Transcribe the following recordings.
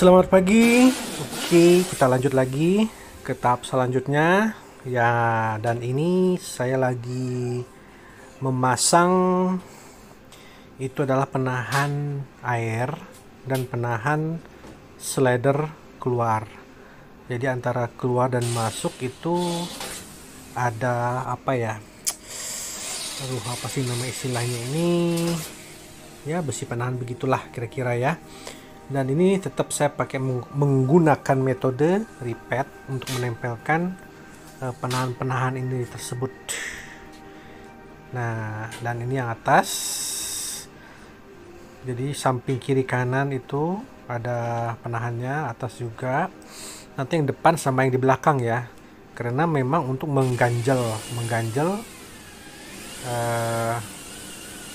Selamat pagi. Oke, kita lanjut lagi ke tahap selanjutnya. Ya, dan ini saya lagi memasang, itu adalah penahan air dan penahan slider keluar. Jadi antara keluar dan masuk itu ada apa ya? Aduh, apa sih nama istilahnya ini? Ya, besi penahan begitulah kira-kira ya. Dan ini tetap saya pakai menggunakan metode repeat untuk menempelkan penahan-penahan ini tersebut. Nah, dan ini yang atas. Jadi samping kiri kanan itu ada penahannya, atas juga. Nanti yang depan sama yang di belakang ya. Karena memang untuk mengganjal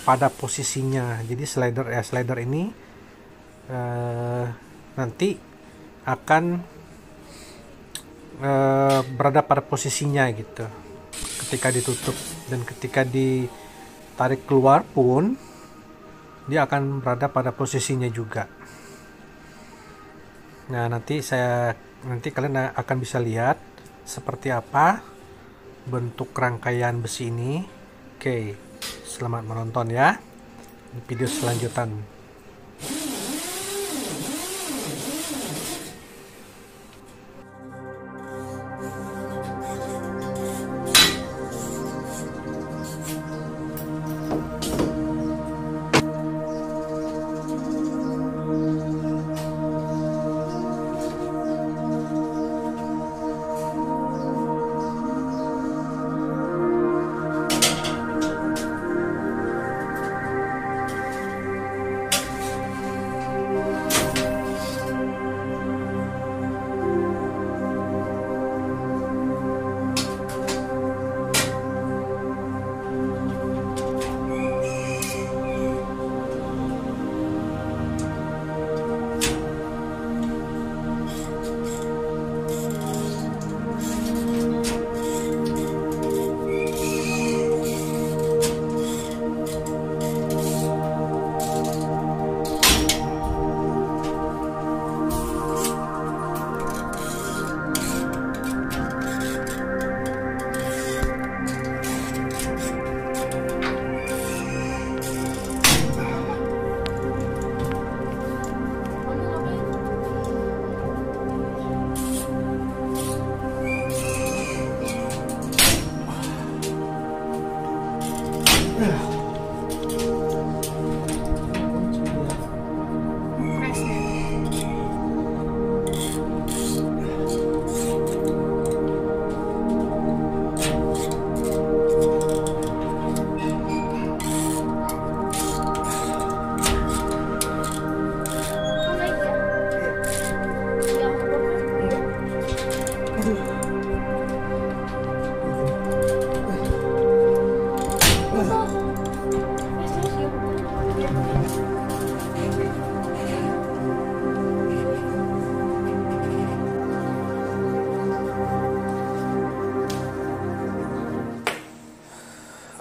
pada posisinya. Jadi slider ini nanti akan berada pada posisinya gitu ketika ditutup, dan ketika ditarik keluar pun dia akan berada pada posisinya juga. Nah, nanti kalian akan bisa lihat seperti apa bentuk rangkaian besi ini. Oke, selamat menonton ya di video selanjutnya.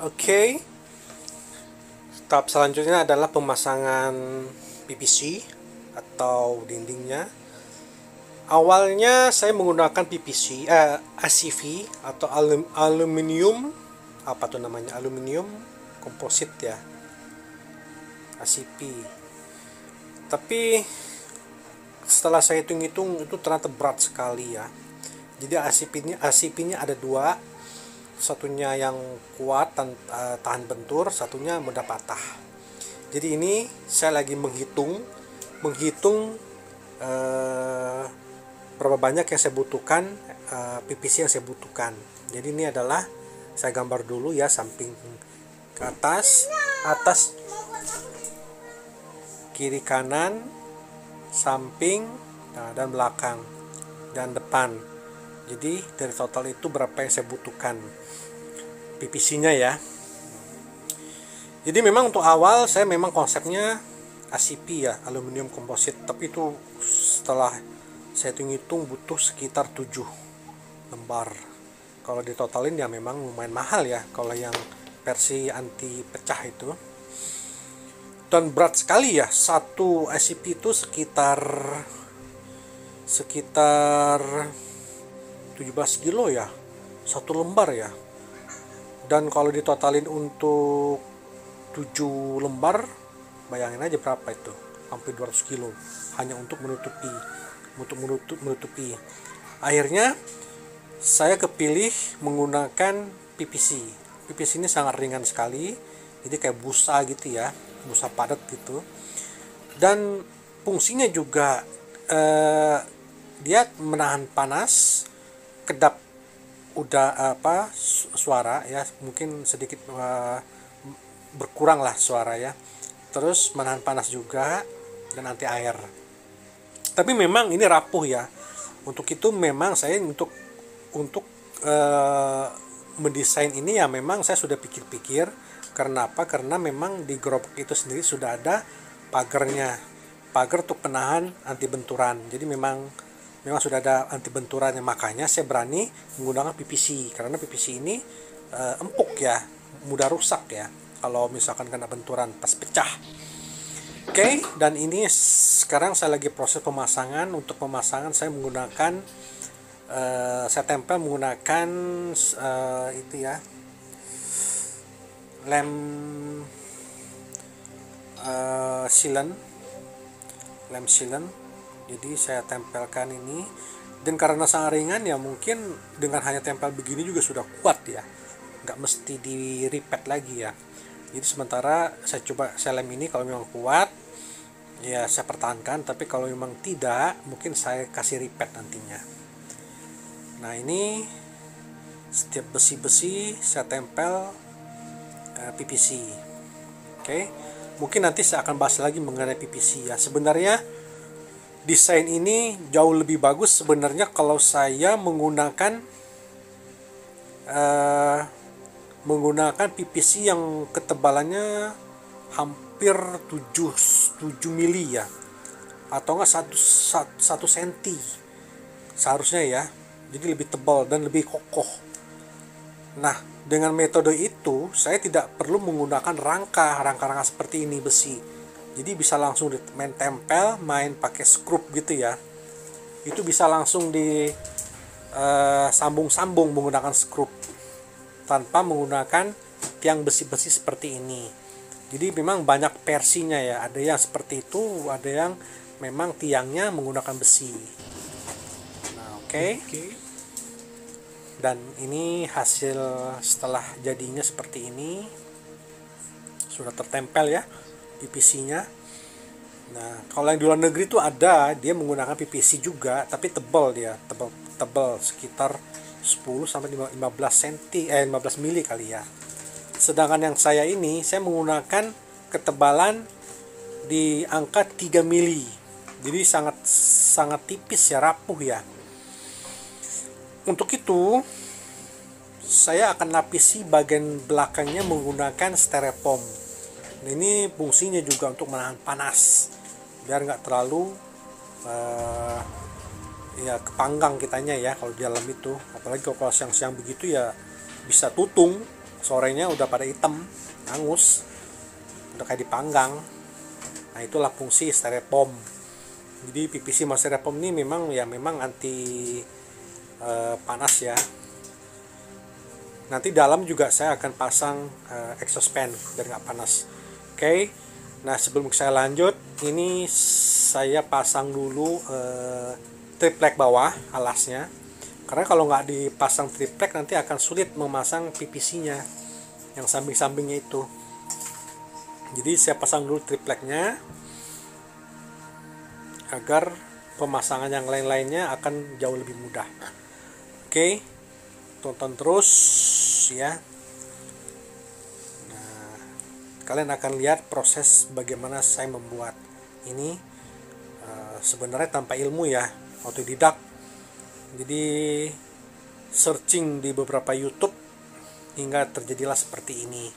Oke, tahap selanjutnya adalah pemasangan PVC atau dindingnya. Awalnya saya menggunakan PVC, ACV atau aluminium, apa tuh namanya, aluminium komposit ya, ACP. Tapi setelah saya hitung-hitung itu ternyata berat sekali ya. Jadi ACP-nya ada dua. Satunya yang kuat tahan bentur, satunya mudah patah. Jadi ini saya lagi menghitung berapa banyak yang saya butuhkan, PVC yang saya butuhkan. Jadi ini adalah saya gambar dulu ya, samping ke atas, kiri kanan, samping, dan belakang dan depan. Jadi dari total itu berapa yang saya butuhkan PVC-nya ya. Jadi memang untuk awal saya memang konsepnya ACP ya, aluminium komposit. Tapi itu setelah saya hitung-hitung butuh sekitar 7 lembar. Kalau ditotalin ya memang lumayan mahal ya kalau yang versi anti pecah itu. Dan berat sekali ya, satu ACP itu sekitar sekitar 17 kilo ya, satu lembar ya. Dan kalau ditotalin untuk 7 lembar, bayangin aja berapa itu, hampir 200 kilo hanya untuk menutupi. Akhirnya saya kepilih menggunakan PVC. PVC ini sangat ringan sekali, jadi kayak busa gitu ya, busa padat gitu. Dan fungsinya juga dia menahan panas, kedap suara ya, mungkin sedikit berkurang lah suara ya, terus menahan panas juga dan anti air. Tapi memang ini rapuh ya, untuk itu memang saya untuk mendesain ini ya memang saya sudah pikir-pikir. Karena apa? Karena memang di gerobak itu sendiri sudah ada pagar untuk penahan anti benturan. Jadi memang sudah ada anti benturannya, makanya saya berani menggunakan PVC, karena PVC ini empuk ya, mudah rusak ya kalau misalkan kena benturan pas pecah. Oke, dan ini sekarang saya lagi proses pemasangan. Untuk pemasangan saya menggunakan saya tempel menggunakan itu ya, lem sealant. Jadi saya tempelkan ini, dan karena sangat ringan ya mungkin dengan hanya tempel begini juga sudah kuat ya, nggak mesti di repeat lagi ya. Jadi sementara saya lem ini, kalau memang kuat ya saya pertahankan, tapi kalau memang tidak mungkin saya kasih repeat nantinya. Nah, ini setiap besi-besi saya tempel PVC. Oke, mungkin nanti saya akan bahas lagi mengenai PVC ya. Sebenarnya desain ini jauh lebih bagus sebenarnya kalau saya menggunakan PVC yang ketebalannya hampir 7 mili ya, atau enggak 1 senti seharusnya ya. Jadi lebih tebal dan lebih kokoh. Nah, dengan metode itu saya tidak perlu menggunakan rangka seperti ini besi. Jadi bisa langsung main tempel, main pakai skrup gitu ya. Itu bisa langsung di sambung-sambung menggunakan skrup tanpa menggunakan tiang besi-besi seperti ini. Jadi memang banyak versinya ya. Ada yang seperti itu, ada yang memang tiangnya menggunakan besi. Nah, oke. Dan ini hasil setelah jadinya seperti ini. Sudah tertempel ya PVC-nya. Nah, kalau yang di luar negeri itu ada, dia menggunakan PVC juga, tapi tebal dia, tebal sekitar 10 sampai 15 mili kali ya. Sedangkan yang saya ini, saya menggunakan ketebalan di angka 3 mili. Jadi sangat tipis ya, rapuh ya. Untuk itu, saya akan lapisi bagian belakangnya menggunakan styrofoam. Ini fungsinya juga untuk menahan panas, biar nggak terlalu kepanggang kitanya ya kalau di dalam itu. Apalagi kalau siang-siang begitu ya bisa tutung, sorenya udah pada hitam, hangus, udah kayak dipanggang. Nah, itulah fungsi styrofoam. Jadi PVC sama styrofoam ini memang anti panas ya. Nanti dalam juga saya akan pasang exhaust fan biar nggak panas. Oke, nah sebelum saya lanjut, ini saya pasang dulu triplek bawah alasnya, karena kalau nggak dipasang triplek nanti akan sulit memasang PVC-nya yang samping-sampingnya itu. Jadi saya pasang dulu tripleknya agar pemasangan yang lain-lainnya akan jauh lebih mudah. Oke, tonton terus ya. Kalian akan lihat proses bagaimana saya membuat ini, sebenarnya tanpa ilmu ya, otodidak. Jadi searching di beberapa YouTube hingga terjadilah seperti ini.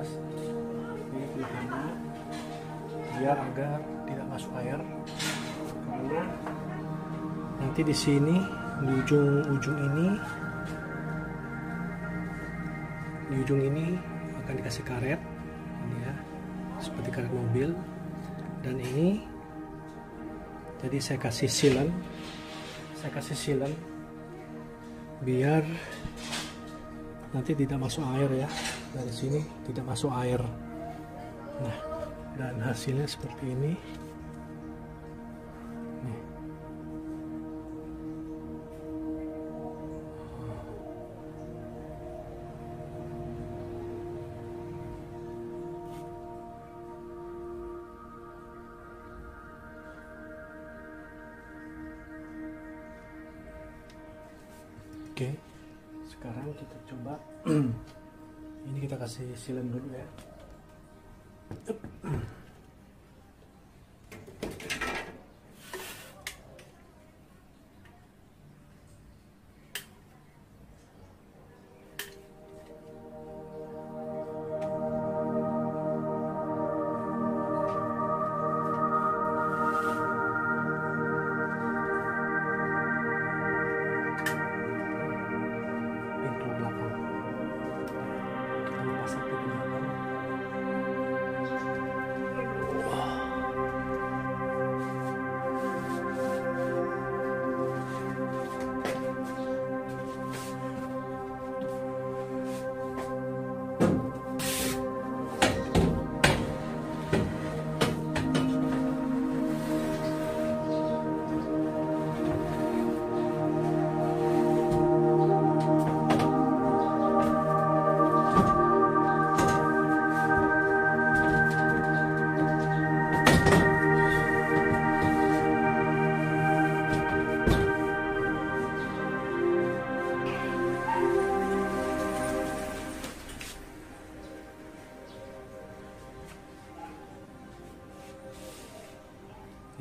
atas. Ini penahannya biar agar tidak masuk air, karena nanti di sini di ujung ini akan dikasih karet ini ya, seperti karet mobil. Dan ini jadi saya kasih sealant biar nanti tidak masuk air ya, dari sini tidak masuk air. Nah, dan hasilnya seperti ini nih. Oke, sekarang kita coba ini kita kasih silen dulu ya. Pintu belakang kita pasang pintu belakang.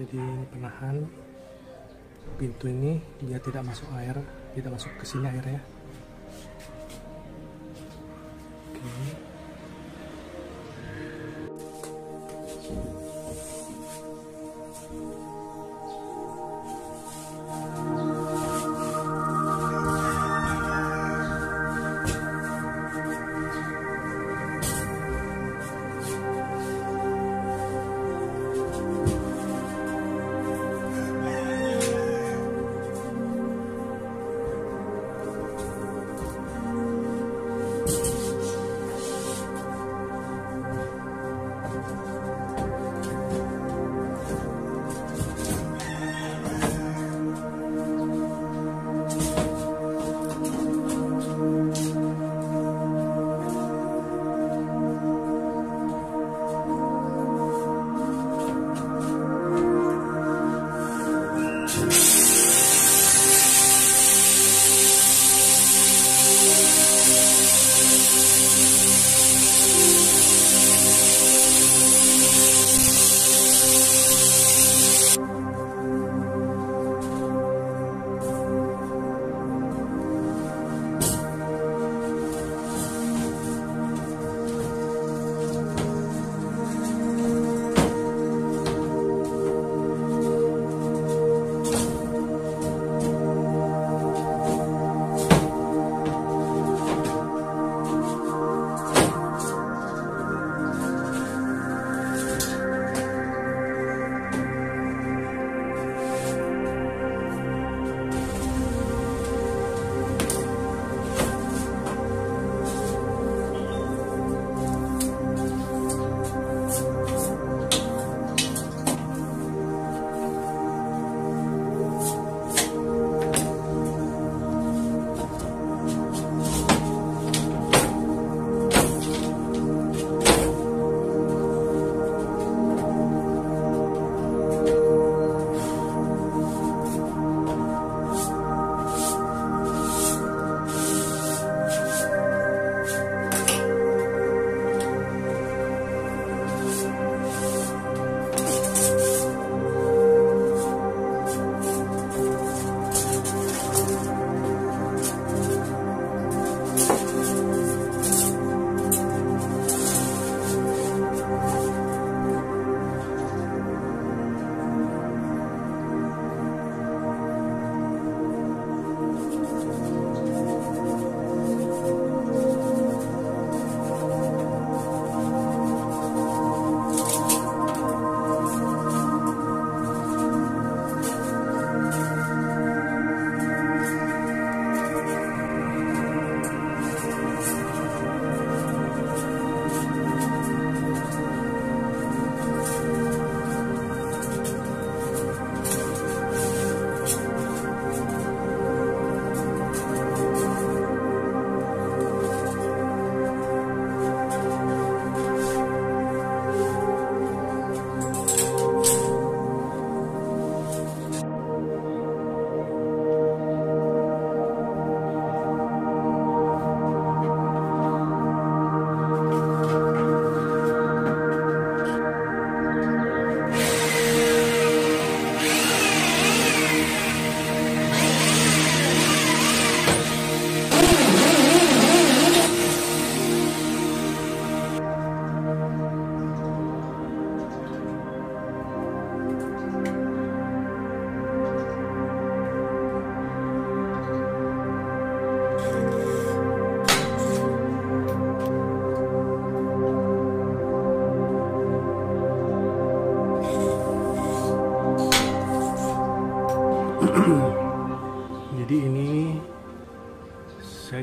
Jadi ini penahan pintu ini biar tidak masuk air, tidak masuk ke sini airnya. Oke.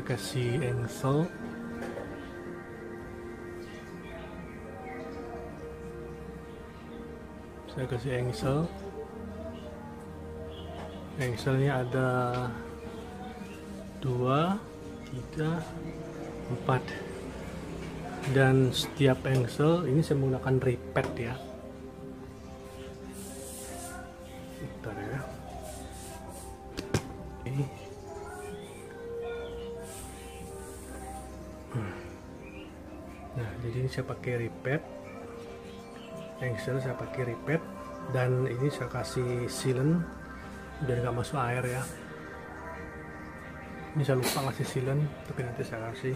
kasih engsel. Saya kasih engsel. Engselnya ada 2, 3, 4. Dan setiap engsel ini saya menggunakan ripet ya. Bentar ya. Oke. Nah, jadi ini saya pakai ripet. Engsel saya pakai ripet, dan ini saya kasih sealant biar nggak masuk air ya. Ini saya lupa ngasih sealant, tapi nanti saya kasih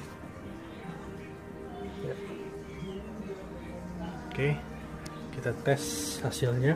ya. Oke, kita tes hasilnya.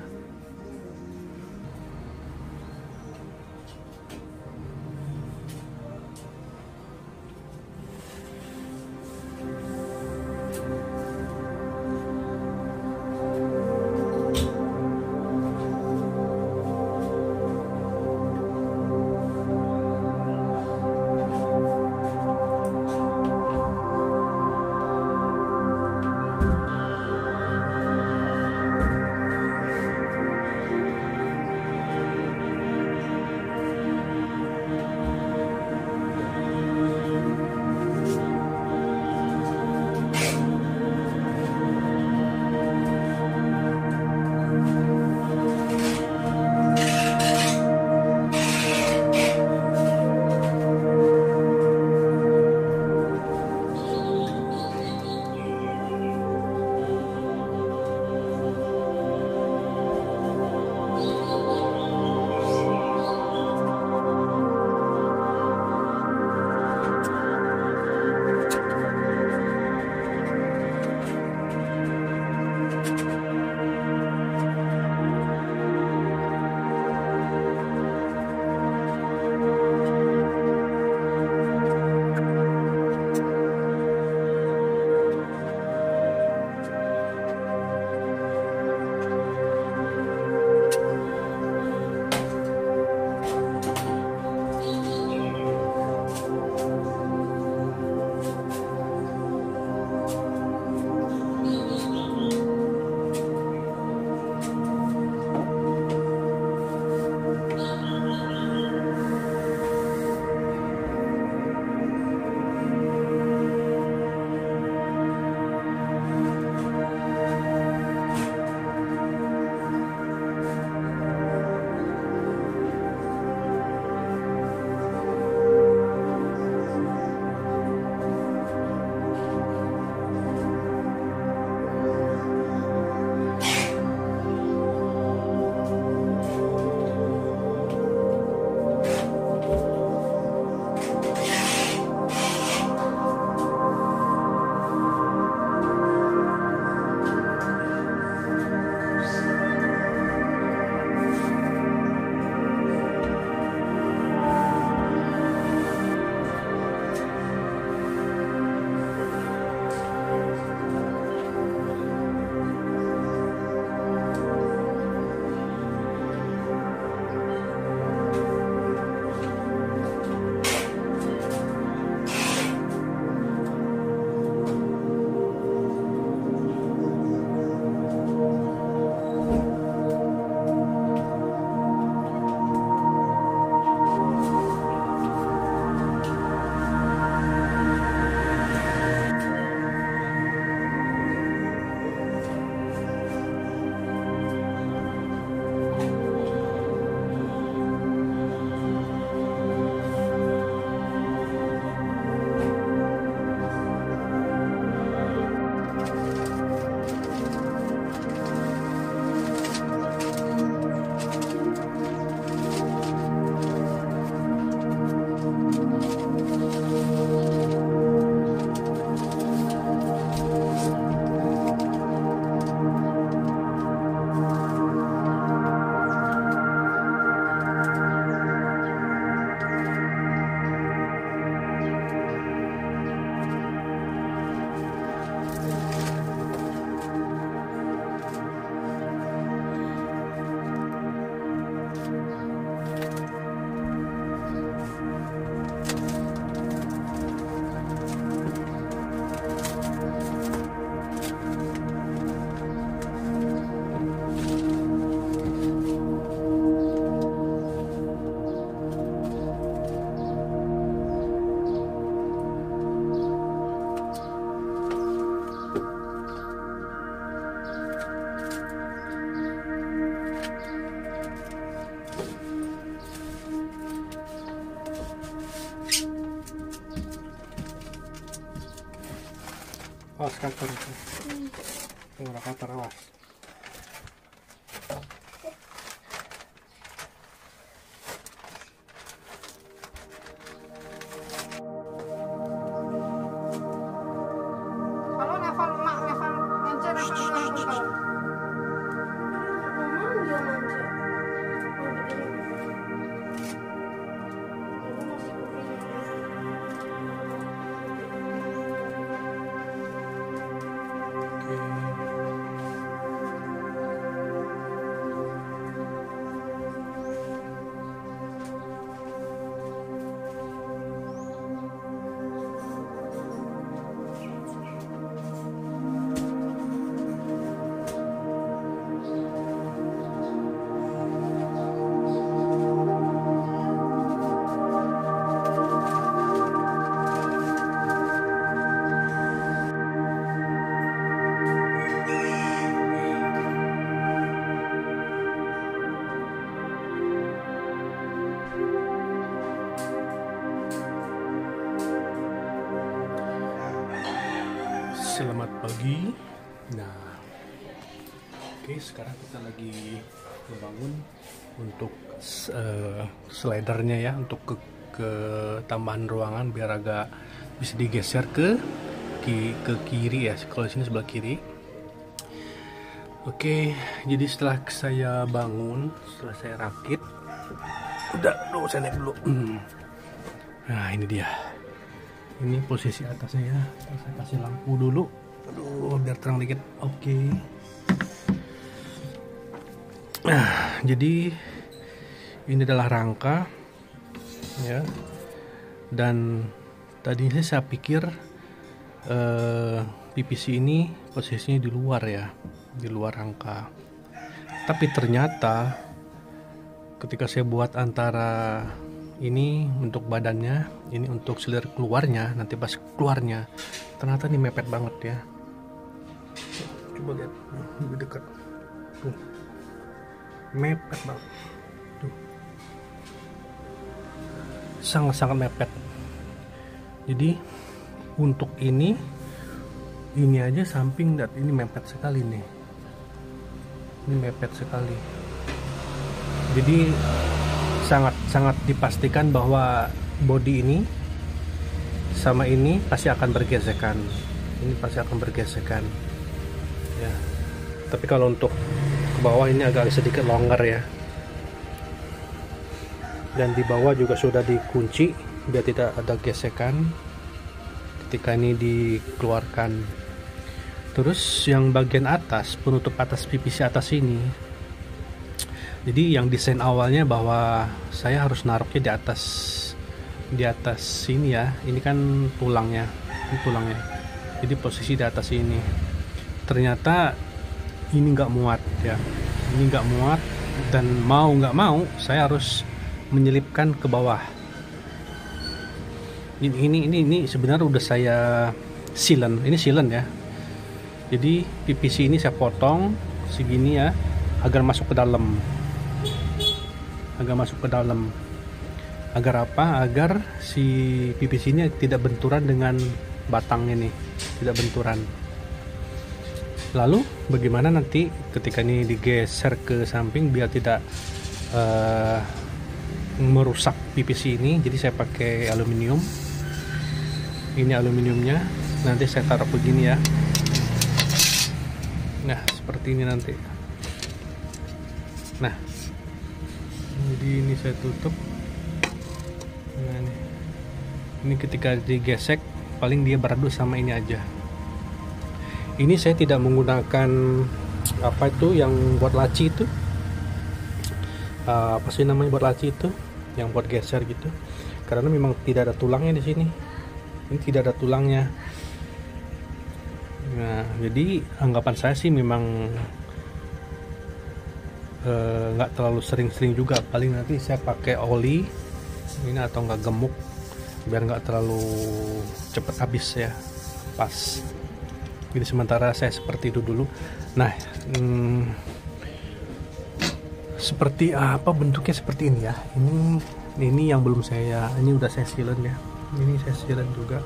cutter itu. Ada cutter, awas. Selamat pagi. Nah, oke, sekarang kita lagi membangun untuk slidernya ya, untuk ke tambahan ruangan biar agak bisa digeser ke kiri ya. Kalau sini sebelah kiri. Oke, jadi setelah saya bangun, setelah saya rakit, saya naik dulu. Nah, ini dia. Ini posisi atasnya ya. Saya kasih lampu dulu. Aduh, biar terang dikit. Oke. Nah, jadi ini adalah rangka ya. Dan tadinya saya pikir PVC ini posisinya di luar ya, di luar rangka. Tapi ternyata ketika saya buat antara ini untuk badannya, ini untuk slider keluarnya, nanti pas keluarnya ternyata ini mepet banget ya. Coba lihat lebih dekat tuh, mepet banget tuh, sangat-sangat mepet. Jadi untuk ini aja samping, dan ini mepet sekali nih, ini mepet sekali. Jadi sangat dipastikan bahwa body ini sama ini pasti akan bergesekan. Ini pasti akan bergesekan ya. Tapi kalau untuk ke bawah ini agak sedikit longgar ya. Dan di bawah juga sudah dikunci biar tidak ada gesekan ketika ini dikeluarkan. Terus yang bagian atas, penutup atas PVC atas ini, jadi yang desain awalnya bahwa saya harus naruhnya di atas sini ya. Ini kan tulangnya, ini tulangnya. Jadi posisi di atas ini. Ternyata ini nggak muat ya. Ini nggak muat, dan mau nggak mau saya harus menyelipkan ke bawah. Ini sebenarnya udah saya sealant. Ini sealant ya. Jadi PVC ini saya potong segini ya, agar masuk ke dalam. Agar apa? Agar si PVC ini tidak benturan dengan batangnya nih, tidak benturan. Lalu bagaimana nanti ketika ini digeser ke samping biar tidak merusak PVC ini? Jadi saya pakai aluminium. Ini aluminiumnya, nanti saya taruh begini ya. Nah, seperti ini nanti. Nah, jadi ini saya tutup. Nah, ini ketika digesek paling dia beradu sama ini aja. Ini saya tidak menggunakan apa itu yang buat laci itu, apa sih namanya buat laci itu, yang buat geser gitu, karena memang tidak ada tulangnya di sini. Ini tidak ada tulangnya. Nah, jadi anggapan saya sih memang nggak terlalu sering-sering juga, paling nanti saya pakai oli ini atau nggak gemuk biar nggak terlalu cepat habis ya, pas. Jadi sementara saya seperti itu dulu. Nah, seperti apa bentuknya, seperti ini ya. Ini yang belum saya, ini udah saya sealant ya. Ini saya sealant juga.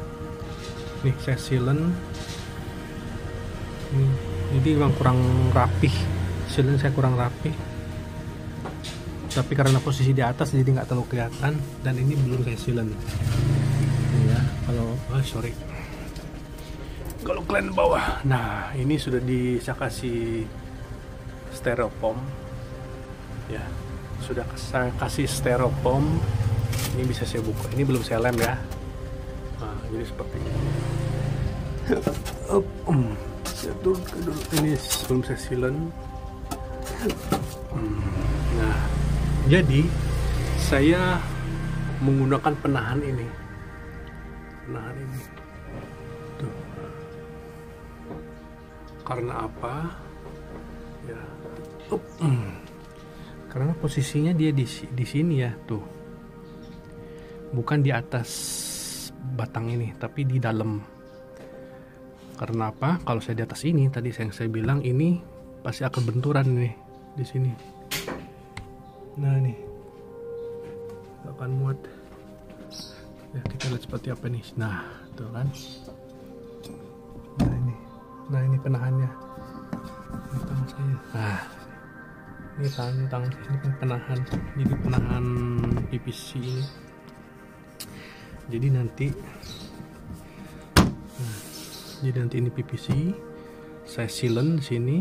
Nih saya sealant. Jadi memang kurang rapih, silen saya kurang rapih, tapi karena posisi di atas jadi nggak terlalu kelihatan, dan ini belum saya silen ya. Kalau kalian bawah, nah ini sudah saya kasih styrofoam ya, sudah saya kasih styrofoam. Ini bisa saya buka, ini belum saya lem ya. Nah jadi seperti ini. Ini sebelum saya silen. Nah jadi saya menggunakan penahan ini tuh. Karena apa ya? Karena posisinya dia di sini ya, tuh, bukan di atas batang ini tapi di dalam. Karena apa? Kalau saya di atas ini, tadi yang saya bilang, ini pasti akan benturan nih di sini. Nah ini akan muat ya, kita lihat seperti apa nih. Nah tuh kan, nah ini penahannya, ini tangan saya. Nah ini tangan saya, ini kan penahan, jadi penahan PVC ini. Jadi nanti ini PVC saya silen di sini,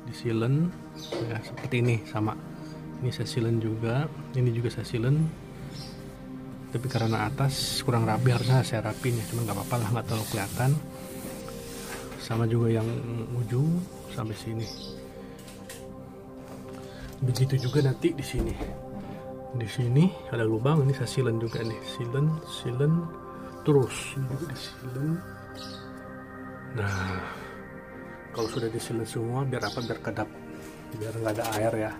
disilen ya seperti ini, sama ini saya silen juga, ini juga saya silen, tapi karena atas kurang rapi, harusnya saya rapin ya, cuman nggak apa-apa lah, nggak terlalu kelihatan. Sama juga yang ujung sampai sini, begitu juga nanti di sini. Di sini ada lubang, ini saya silen juga nih, silen terus, ini juga disilen. Nah kalau sudah disilen semua, biar apa? Biar kedap, biar nggak ada air ya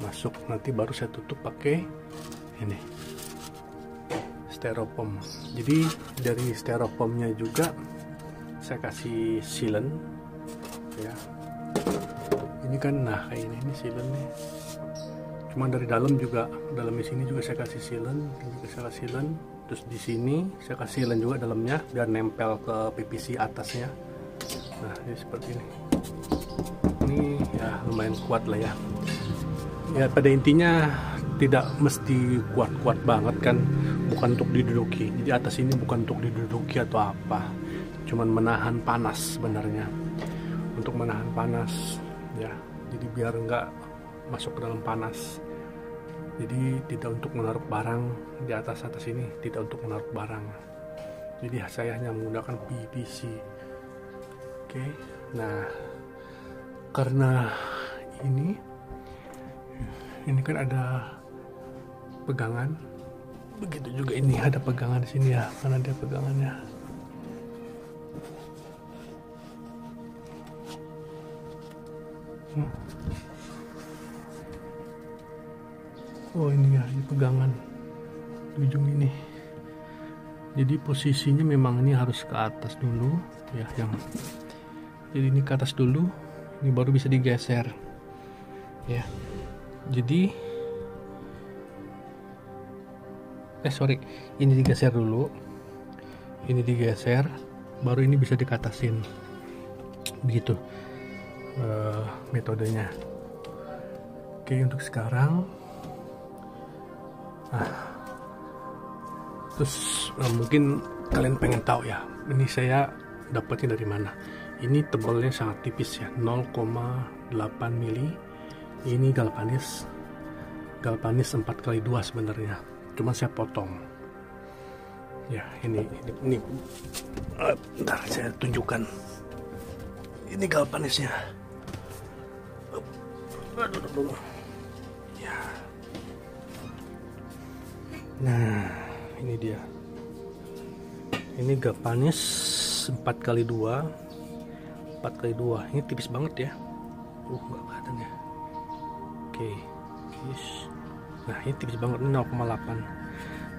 masuk. Nanti baru saya tutup pakai ini styrofoam. Jadi dari styrofoamnya juga saya kasih silen ya. Ini kan, nah kayak ini silen nih. Cuma dari dalam juga, dalam di sini juga saya kasih silen, ini juga saya kasih silen. Terus di sini saya kasih silen juga dalamnya, biar nempel ke PVC atasnya. Nah ini seperti ini. Ini ya lumayan kuat lah ya. Ya pada intinya tidak mesti kuat-kuat banget kan, bukan untuk diduduki. Jadi atas ini bukan untuk diduduki atau apa, cuman menahan panas sebenarnya, untuk menahan panas ya. Jadi biar nggak masuk ke dalam panas. Jadi tidak untuk menaruh barang di atas ini, tidak untuk menaruh barang. Jadi saya hanya menggunakan PVC. Oke, nah karena ini kan ada pegangan, begitu juga ini ada pegangan di sini ya, karena ada pegangannya. Oh ini ya, ini pegangan di ujung ini. Jadi posisinya memang ini harus ke atas dulu ya, jadi ini ke atas dulu, ini baru bisa digeser ya. Jadi ini digeser dulu, ini digeser, baru ini bisa dikatasin, begitu metodenya. Oke, untuk sekarang terus mungkin kalian pengen tahu ya, ini saya dapatnya dari mana. Ini tebalnya sangat tipis ya, 0,8 mili. Ini galvanis 4x2 sebenarnya, cuma saya potong ya. Ini bentar saya tunjukkan, ini galvanisnya. Aduh. Ya. Nah, ini dia. Ini galvanis 4x2. Ini tipis banget ya. Nggak kelihatan ya. Oke. Nah, ini tipis banget, 0,8.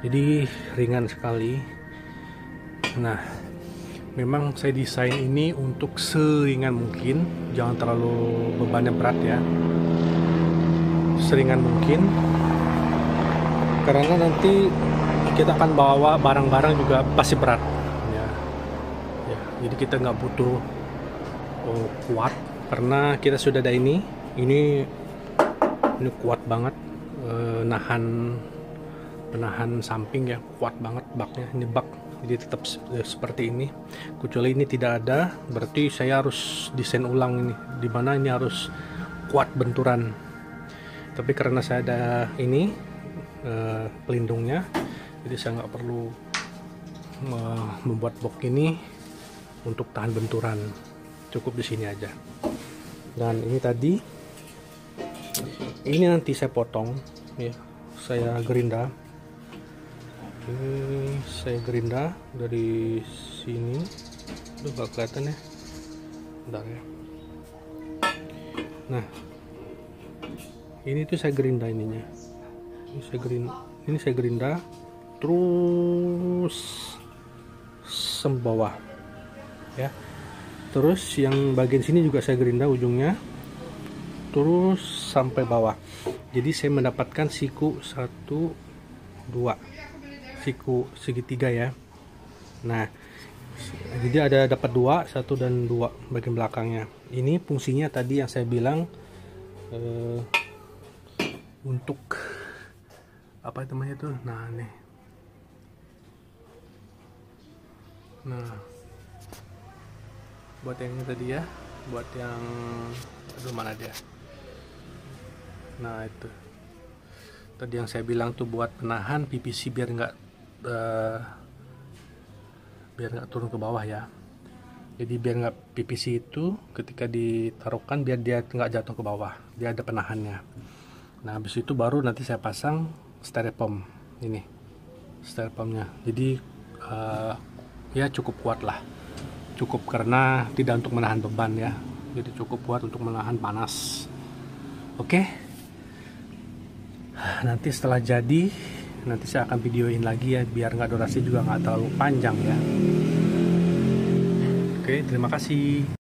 Jadi ringan sekali. Nah, memang saya desain ini untuk seringan mungkin, jangan terlalu bebannya berat ya. Seringan mungkin. Karena nanti kita akan bawa barang-barang juga pasti berat ya. Jadi kita nggak butuh kuat karena kita sudah ada ini kuat banget, penahan samping ya, kuat banget baknya. Ini bak jadi tetap seperti ini, kecuali ini tidak ada, berarti saya harus desain ulang ini, dimana ini harus kuat benturan. Tapi karena saya ada ini pelindungnya, jadi saya nggak perlu membuat box ini untuk tahan benturan, cukup di sini aja. Dan ini tadi, ini nanti saya potong ya, saya gerinda. Ini saya gerinda dari sini, udah gak kelihatan ya, bentar ya. Nah, ini tuh saya gerinda ininya, ini saya gerinda terus sembawah ya. Terus yang bagian sini juga saya gerinda ujungnya terus sampai bawah. Jadi saya mendapatkan siku 1 2 siku segitiga ya. Nah, jadi ada dapat 2, 1 dan 2 bagian belakangnya. Ini fungsinya tadi yang saya bilang untuk apa namanya tuh. Nah, nih. Nah, buat yang ini tadi ya, buat yang aduh mana dia. Nah, itu tadi yang saya bilang tuh buat penahan PVC biar nggak turun ke bawah ya. Jadi biar nggak PVC itu ketika ditaruhkan biar dia nggak jatuh ke bawah, dia ada penahannya. Nah, habis itu baru nanti saya pasang styrofoam ini, styrofoamnya. Jadi ya cukup kuat lah, cukup karena tidak untuk menahan beban ya, jadi cukup kuat untuk menahan panas. Oke, nanti setelah jadi nanti saya akan videoin lagi ya, biar nggak durasi juga nggak terlalu panjang ya. Oke, terima kasih.